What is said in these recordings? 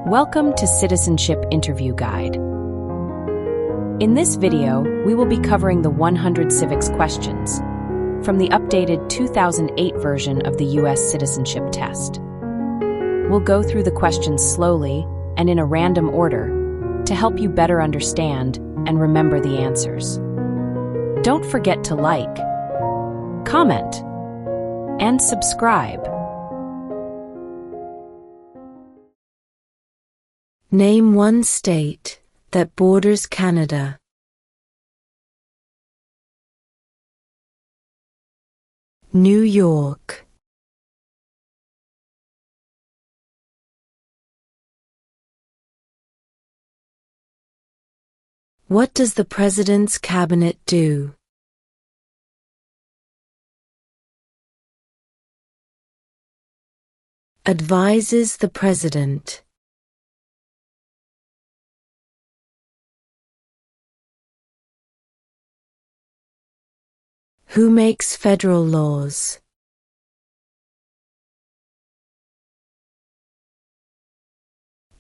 Welcome to Citizenship Interview Guide. In this video, we will be covering the 100 civics questions from the updated 2008 version of the U.S. Citizenship Test. We'll go through the questions slowly and in a random order to help you better understand and remember the answers. Don't forget to like, comment, and subscribe. Name one state that borders Canada. New York. What does the President's Cabinet do? Advises the President. Who makes federal laws?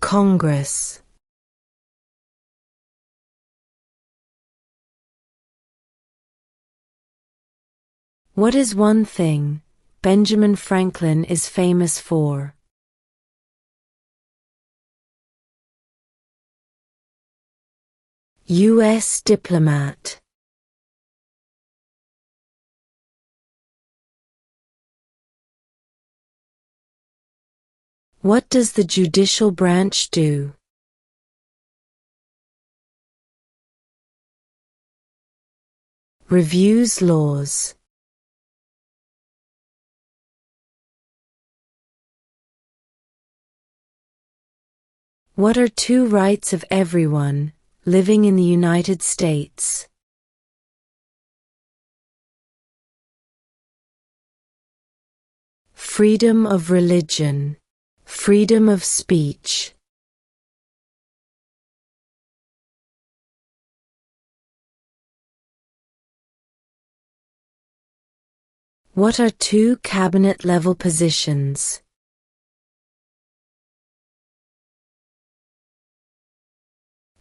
Congress. What is one thing Benjamin Franklin is famous for? U.S. diplomat. What does the judicial branch do? Reviews laws. What are two rights of everyone living in the United States? Freedom of religion. Freedom of speech. What are two cabinet-level positions?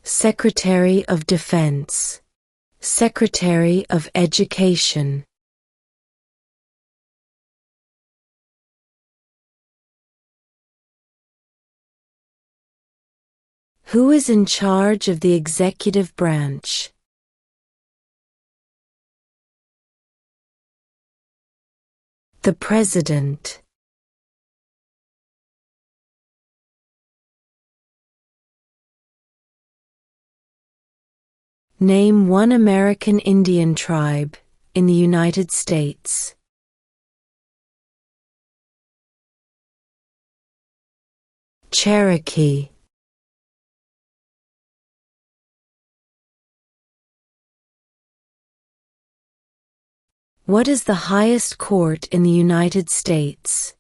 Secretary of Defense. Secretary of Education. Who is in charge of the executive branch? The President. Name one American Indian tribe in the United States. Cherokee. What is the highest court in the United States?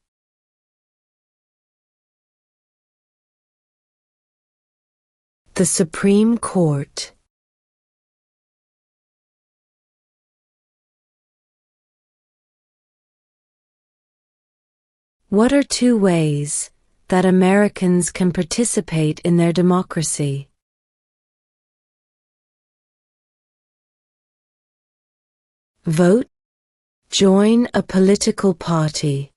The Supreme Court. What are two ways that Americans can participate in their democracy? Vote. Join a political party.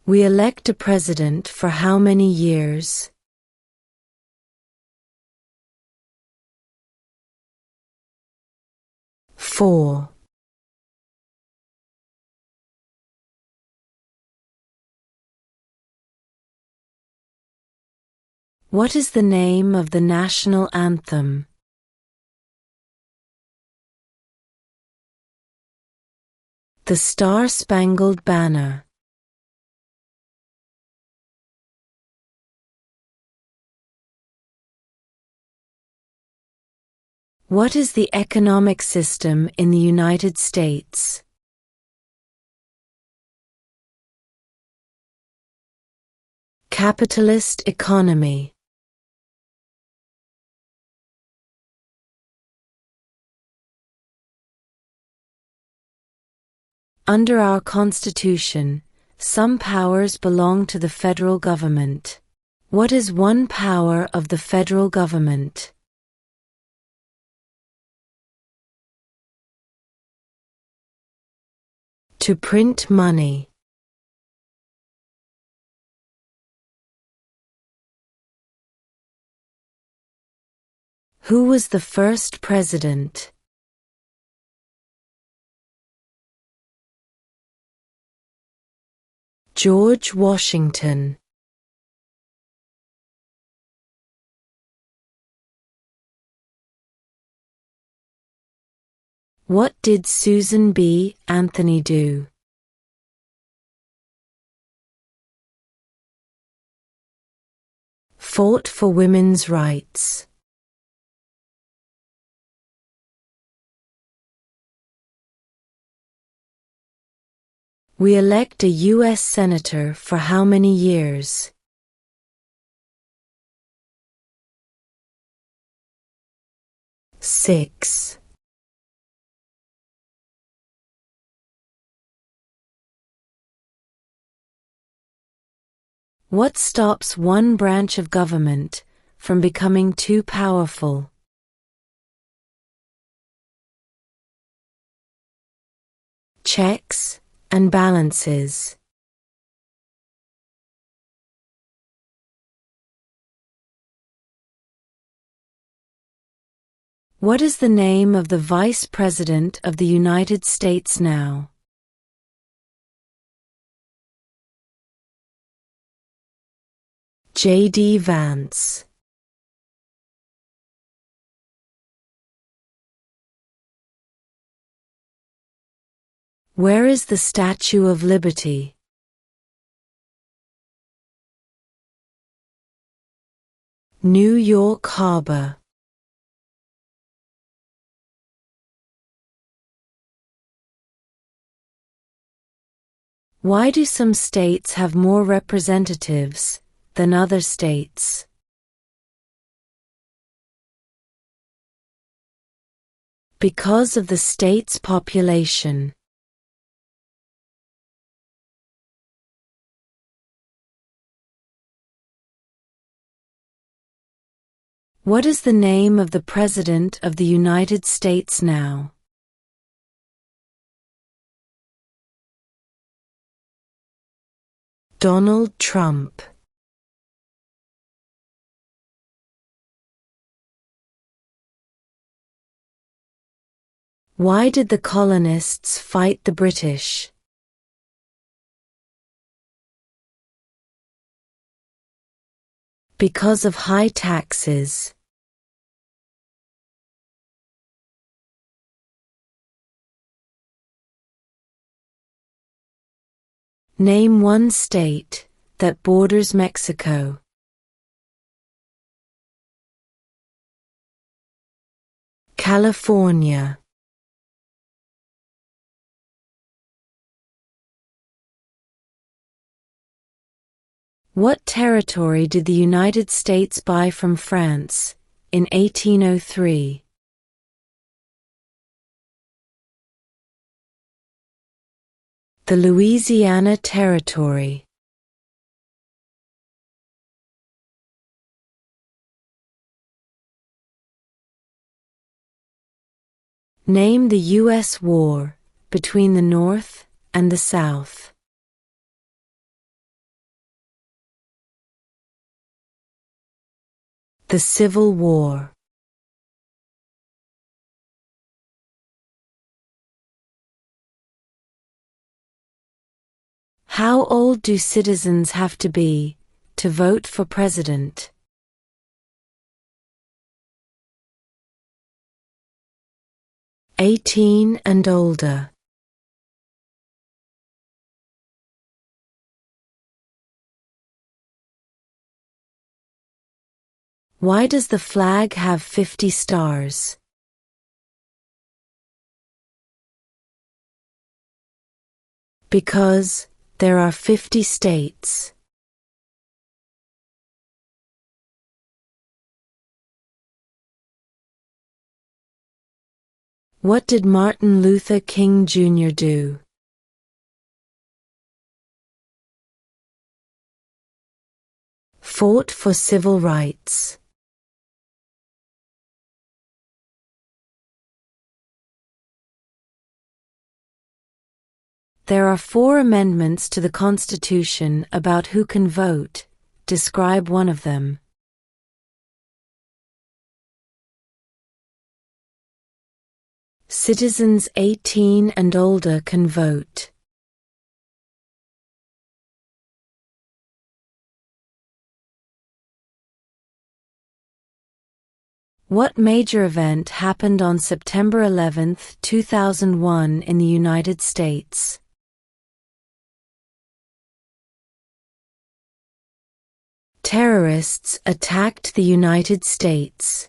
We elect a president for how many years? 4. What is the name of the national anthem? The Star-Spangled Banner. What is the economic system in the United States? Capitalist economy. Under our Constitution, some powers belong to the federal government. What is one power of the federal government? To print money. Who was the first president? George Washington. What did Susan B. Anthony do? Fought for women's rights. We elect a U.S. Senator for how many years? 6. What stops one branch of government from becoming too powerful? Checks and balances. What is the name of the Vice President of the United States now? J.D. Vance. Where is the Statue of Liberty? New York Harbor. Why do some states have more representatives than other states? Because of the state's population. What is the name of the President of the United States now? Donald Trump. Why did the colonists fight the British? Because of high taxes. Name one state that borders Mexico. California. What territory did the United States buy from France in 1803? The Louisiana Territory. Name the U.S. war between the North and the South. The Civil War. How old do citizens have to be to vote for president? 18 and older. Why does the flag have 50 stars? Because there are 50 states. What did Martin Luther King Jr. do? Fought for civil rights. There are 4 amendments to the Constitution about who can vote. Describe one of them. Citizens 18 and older can vote. What major event happened on September 11, 2001 in the United States? Terrorists attacked the United States.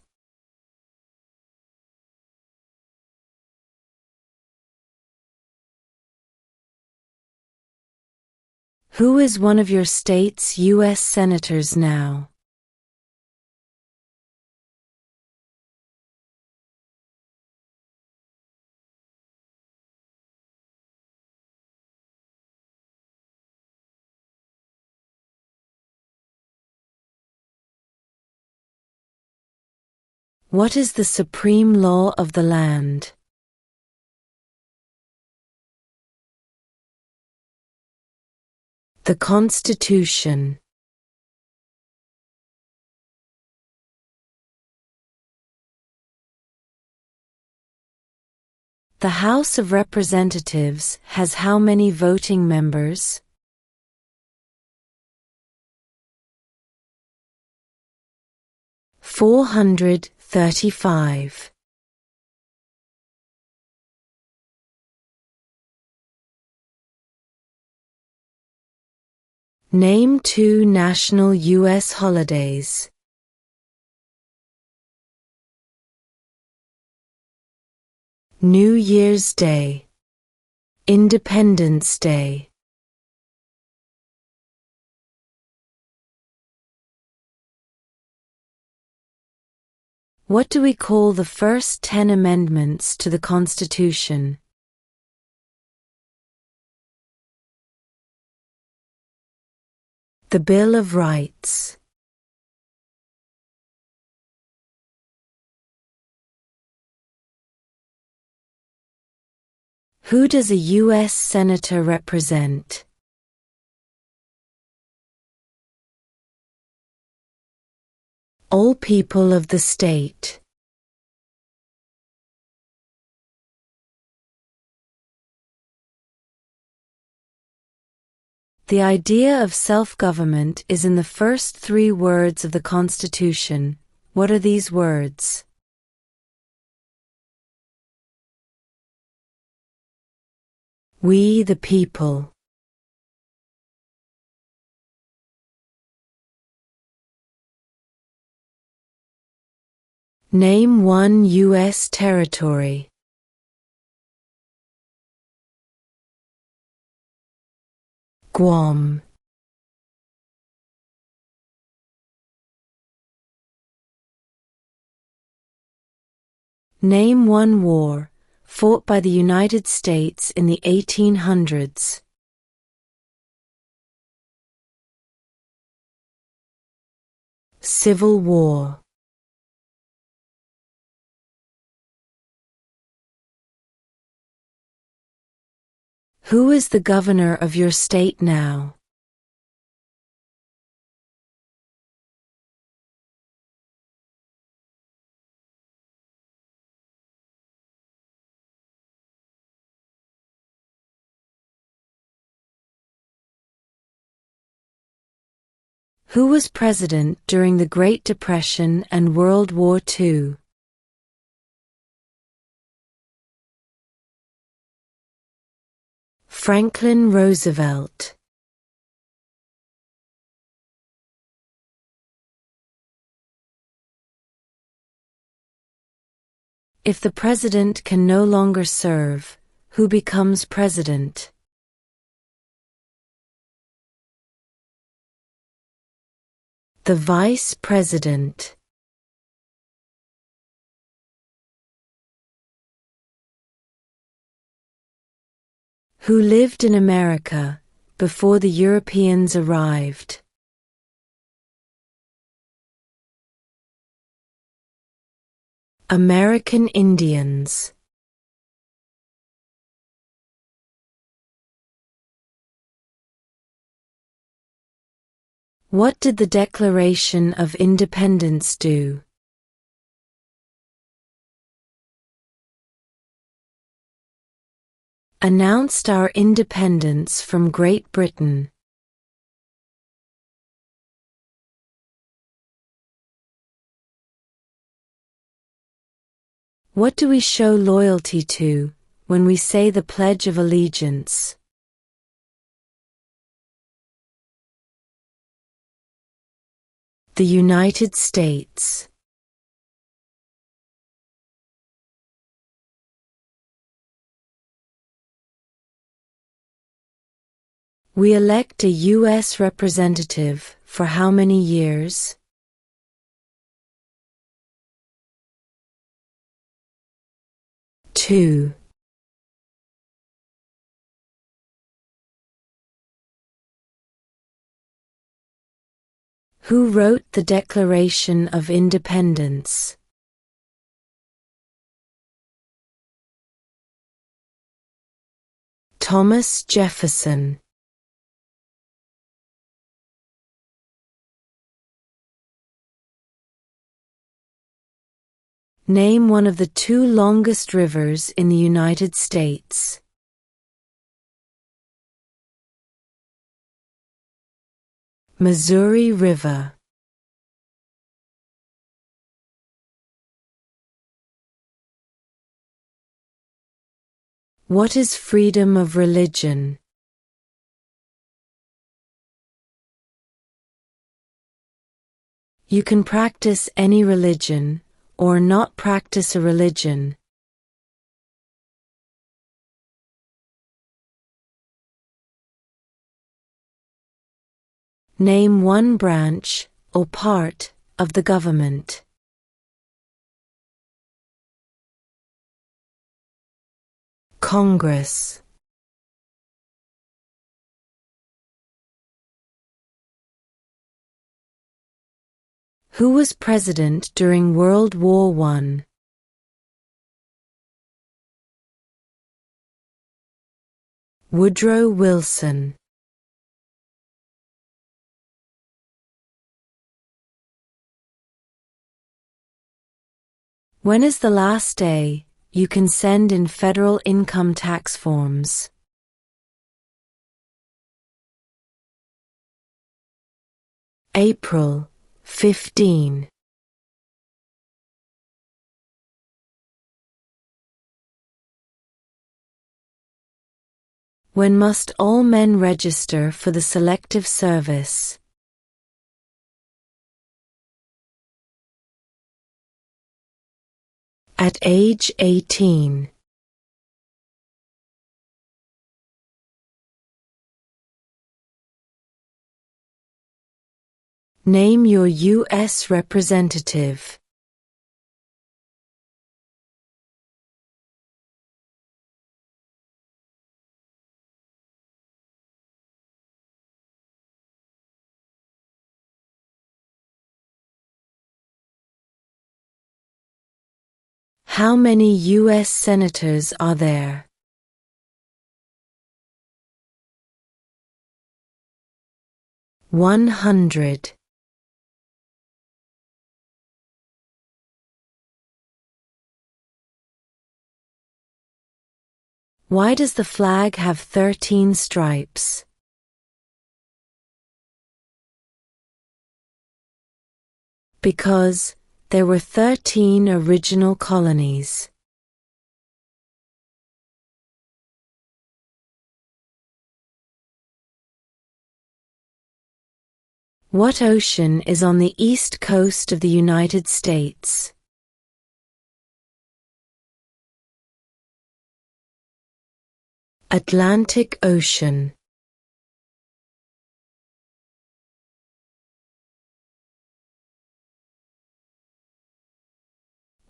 Who is one of your state's U.S. senators now? What is the supreme law of the land? The Constitution. The House of Representatives has how many voting members? $435. Name 2 national U.S. holidays. New Year's Day, Independence Day. What do we call the first 10 amendments to the Constitution? The Bill of Rights. Who does a U.S. Senator represent? All people of the state. The idea of self-government is in the first 3 words of the Constitution. What are these words? We the people. Name 1 U.S. territory. Guam. Name 1 war fought by the United States in the 1800s. Civil War. Who is the governor of your state now? Who was president during the Great Depression and World War II? Franklin Roosevelt. If the president can no longer serve, who becomes president? The vice president. Who lived in America before the Europeans arrived? American Indians. What did the Declaration of Independence do? Announced our independence from Great Britain. What do we show loyalty to when we say the Pledge of Allegiance? The United States. We elect a U.S. representative for how many years? Two. Who wrote the Declaration of Independence? Thomas Jefferson. Name one of the two longest rivers in the United States. Missouri River. What is freedom of religion? You can practice any religion, or not practice a religion. Name one branch, or part, of the government. Congress. Who was president during World War I? Woodrow Wilson. When is the last day you can send in federal income tax forms? April 15. When must all men register for the Selective Service? At age 18. Name your U.S. representative. How many U.S. senators are there? 100. Why does the flag have 13 stripes? Because there were 13 original colonies. What ocean is on the east coast of the United States? Atlantic Ocean.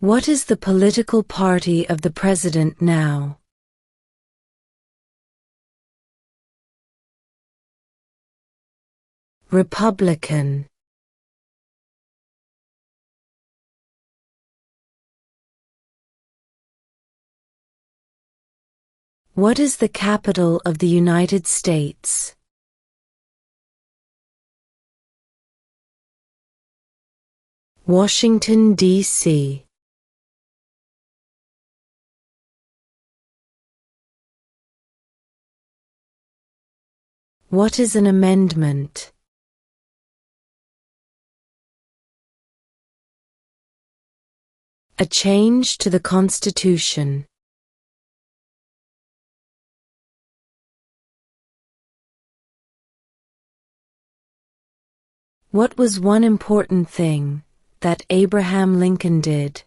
What is the political party of the president now? Republican. What is the capital of the United States? Washington, D.C. What is an amendment? A change to the Constitution. What was one important thing that Abraham Lincoln did?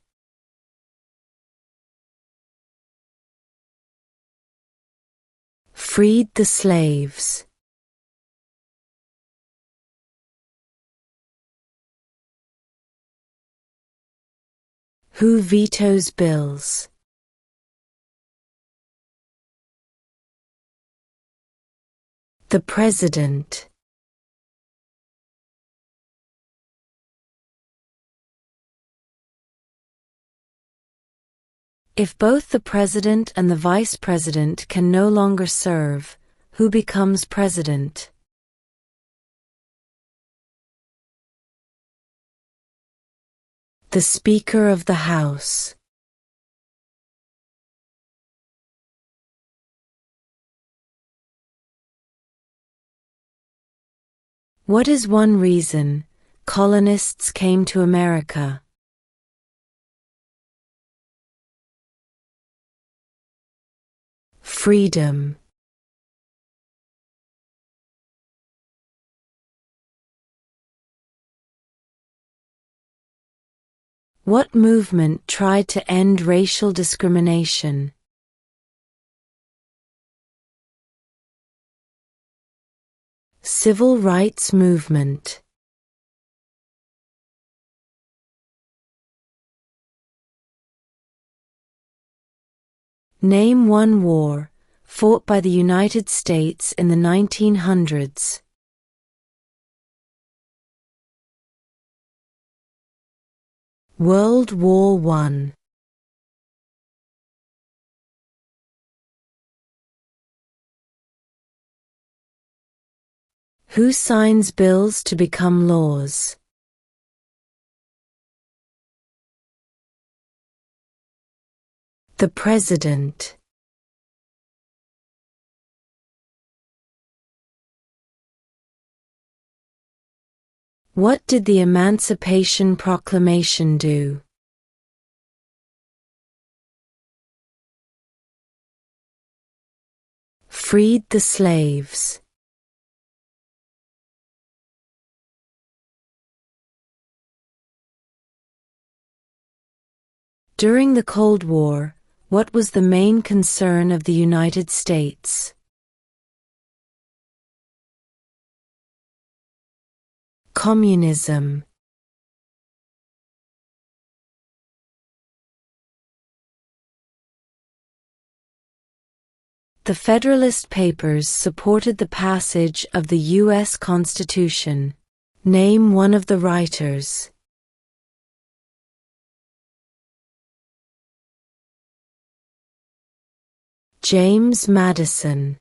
Freed the slaves. Who vetoes bills? The President. If both the President and the Vice President can no longer serve, who becomes President? The Speaker of the House. What is one reason colonists came to America? Freedom. What movement tried to end racial discrimination? Civil rights movement. Name one war fought by the United States in the 1900s. World War I. Who signs bills to become laws? The President. What did the Emancipation Proclamation do? Freed the slaves. During the Cold War, what was the main concern of the United States? Communism. The Federalist Papers supported the passage of the U.S. Constitution. Name one of the writers. James Madison.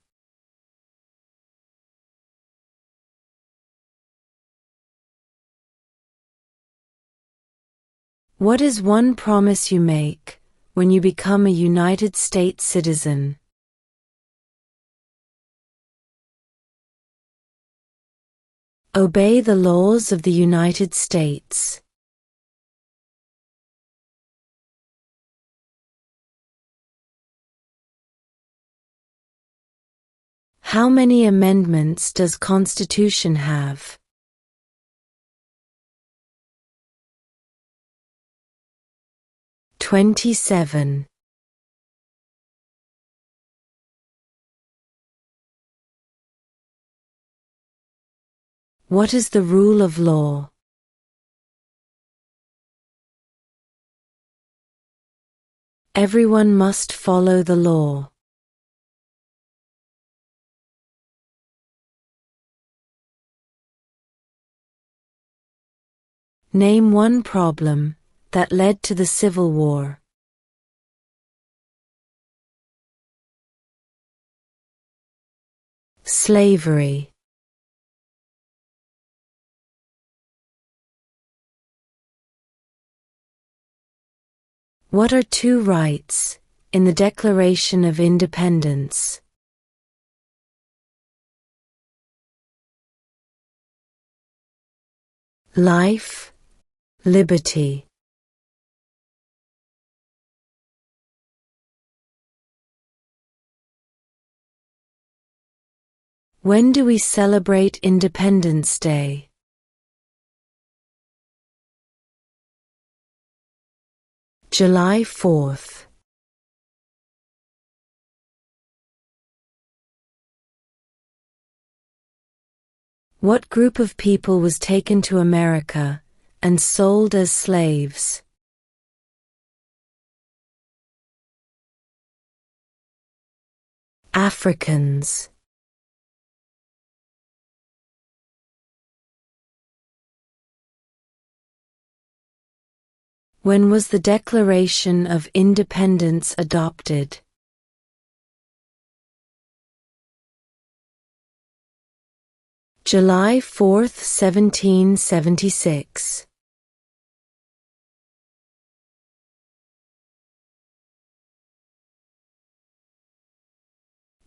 What is one promise you make when you become a United States citizen? Obey the laws of the United States. How many amendments does Constitution have? 27. What is the rule of law? Everyone must follow the law. Name one problem that led to the Civil War. Slavery. What are two rights in the Declaration of Independence? Life, liberty. When do we celebrate Independence Day? July 4th. What group of people was taken to America and sold as slaves? Africans. When was the Declaration of Independence adopted? July 4th, 1776.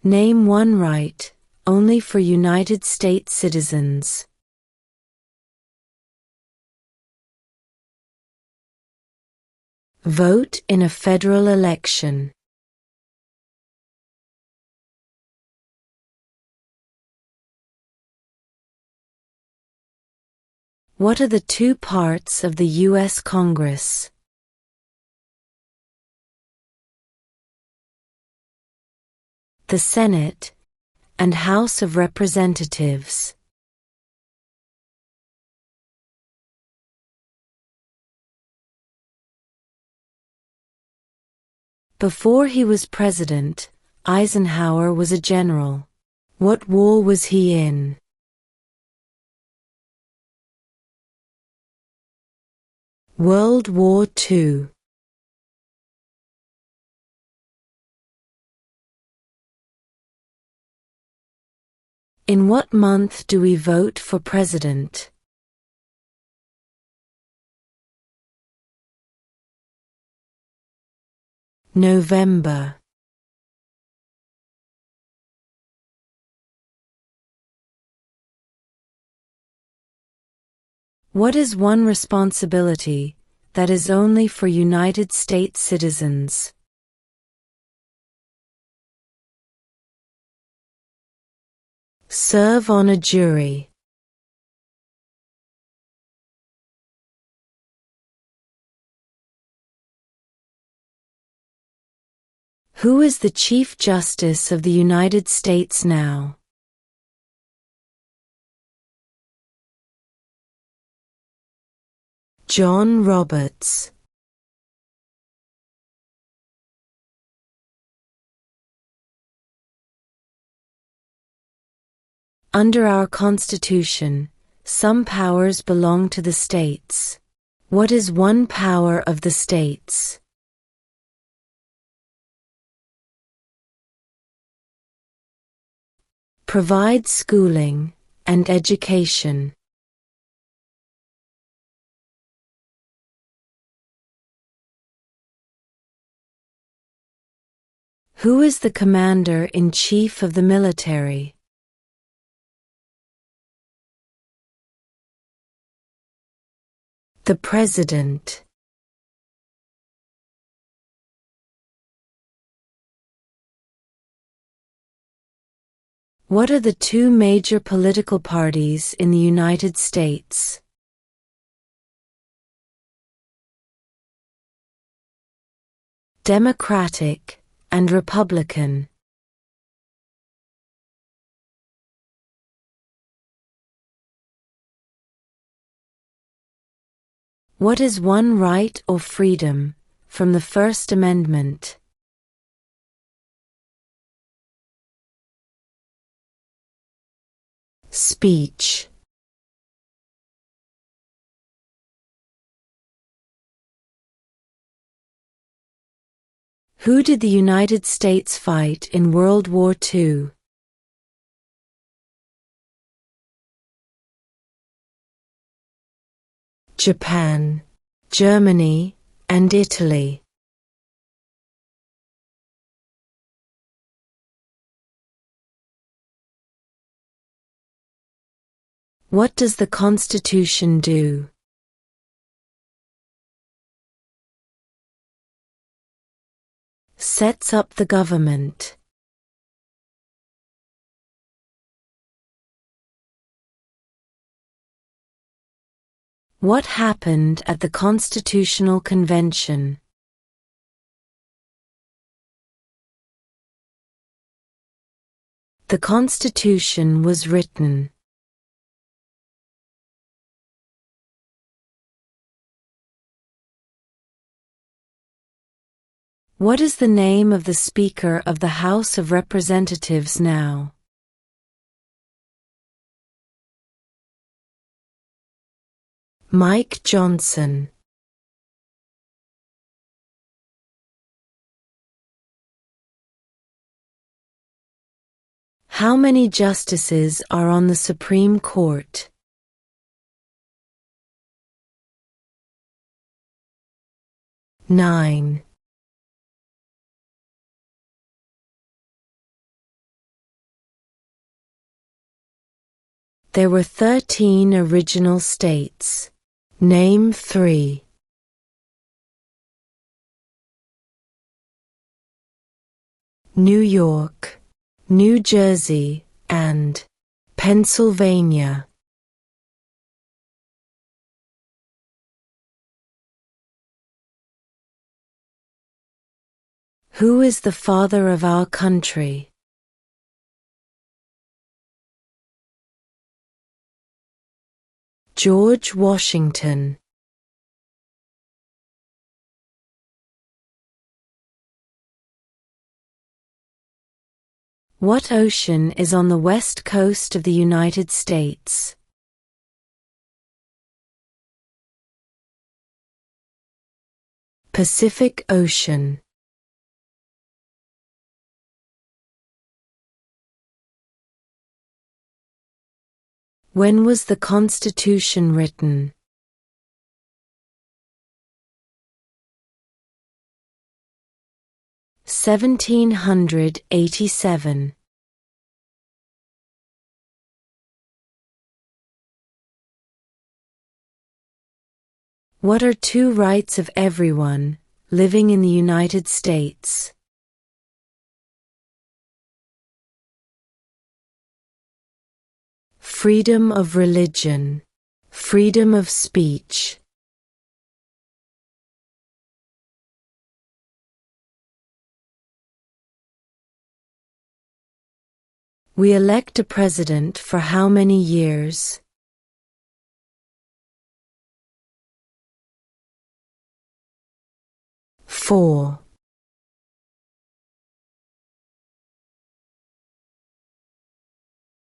Name one right only for United States citizens. Vote in a federal election. What are the two parts of the U.S. Congress? The Senate and House of Representatives. Before he was president, Eisenhower was a general. What war was he in? World War II. In what month do we vote for president? November. What is one responsibility that is only for United States citizens? Serve on a jury. Who is the Chief Justice of the United States now? John Roberts. Under our Constitution, some powers belong to the states. What is one power of the states? Provide schooling and education. Who is the Commander-in-Chief of the military? The President. What are the two major political parties in the United States? Democratic and Republican. What is one right or freedom from the First Amendment? Speech. Who did the United States fight in World War II? Japan, Germany, and Italy. What does the Constitution do? Sets up the government. What happened at the Constitutional Convention? The Constitution was written. What is the name of the Speaker of the House of Representatives now? Mike Johnson. How many justices are on the Supreme Court? 9. There were 13 original states. Name 3. New York, New Jersey, and Pennsylvania. Who is the father of our country? George Washington. What ocean is on the west coast of the United States? Pacific Ocean. When was the Constitution written? 1787. What are two rights of everyone living in the United States? Freedom of religion, freedom of speech. We elect a president for how many years? 4.